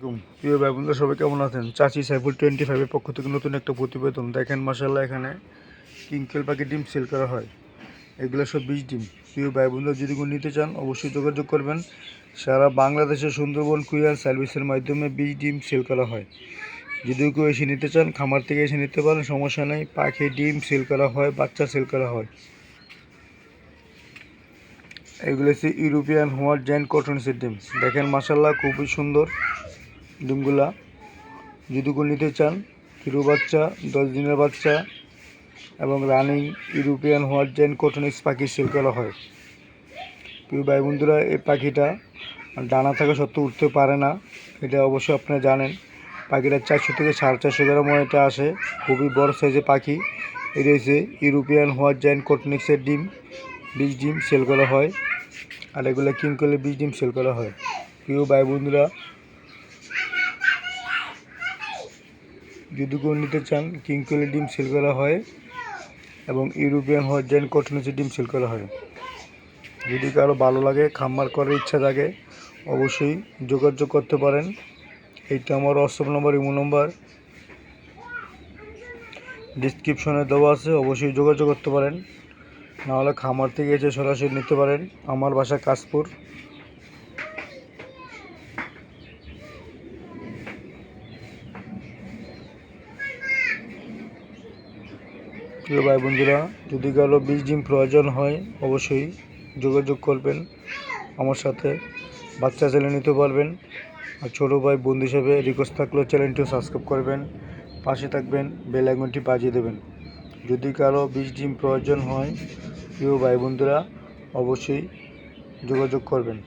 প্রিয় ভাই বন্ধুরা সবাই কেমন আছেন? চাচি সাইফুল 25 পক্ষ থেকে নতুন একটা প্রতিবেদন দেখেন। মাশাআল্লাহ, এখানে কিংকেল পাখি ডিম সেল করা হয়। এগুলো সব 20 ডিম। প্রিয় ভাই বন্ধুরা যদি কোনো নিতে চান অবশ্যই যোগাযোগ করবেন। সারা বাংলাদেশের সুন্দরবন কুরিয়ার সার্ভিসের মাধ্যমে 20 ডিম সেল করা হয়। যদি কেউ এসে নিতে চান খামার থেকে এসে নিতে পারেন, সমস্যা নেই। পাখি ডিম সেল করা হয়, বাচ্চা সেল করা হয়। এগুলো হচ্ছে ইউরোপিয়ান হোয়াইট জায়ান্ট কটনসের ডিম। দেখেন মাশাআল্লাহ, খুবই সুন্দর ডিমগুলা। যদি কেউ নিতে চান, হিরো বাচ্চা, 10 দিনের বাচ্চা এবং রানিং ইউরোপিয়ান হোয়াইট জায়ান্ট কটনিক্স পাখি সেল করা হয়। প্রিয় ভাই বন্ধুরা, এই পাখিটা ডানা থাকা সত্ত্বেও উঠতে পারে না, এটা অবশ্যই আপনারা জানেন। পাখিটা 400 থেকে 450 গ্রাম ওয়েটে আসে, খুবই বড় সাইজের পাখি। এটা হচ্ছে ইউরোপিয়ান হোয়াইট জায়ান্ট কটনিক্সের ডিম। 20 ডিম সেল করা হয়, আর এগুলো কিংকলে 20 ডিম সেল করা হয়। প্রিয় ভাই বন্ধুরা, যদি কেউ নিতে চান কিংকলে ডিম সেল করা হয় এবং ইউরোপিয়ান হোয়াইট জায়ান্ট কটনিক্সের ডিম সেল করা হয়। যদি কারো ভালো লাগে, খামার করার ইচ্ছা থাকে, অবশ্যই যোগাযোগ করতে পারেন। এইটা আমার হোয়াটসঅ্যাপ নম্বর, ইমো নম্বর ডিসক্রিপশনে দেওয়া আছে, অবশ্যই যোগাযোগ করতে পারেন। নাহলে খামার থেকে এসে সরাসরি নিতে পারেন। আমার বাসা কাশপুর। প্রিয় ভাই বন্ধুরা, যদি কারো 20 ডিম প্রয়োজন হয় অবশ্যই যোগাযোগ করবেন আমার সাথে। বাচ্চা ছেলে নিতে পারবেন। আর ছোটো ভাই বন্ধু হিসেবে রিকোয়েস্ট থাকলেও চ্যানেলটি সাবস্ক্রাইব করবেন, পাশে থাকবেন, বেল আইকনটি বাজিয়ে দেবেন। যদি কারো 20 ডিম প্রয়োজন হয় প্রিয় ভাই বন্ধুরা অবশ্যই যোগাযোগ করবেন।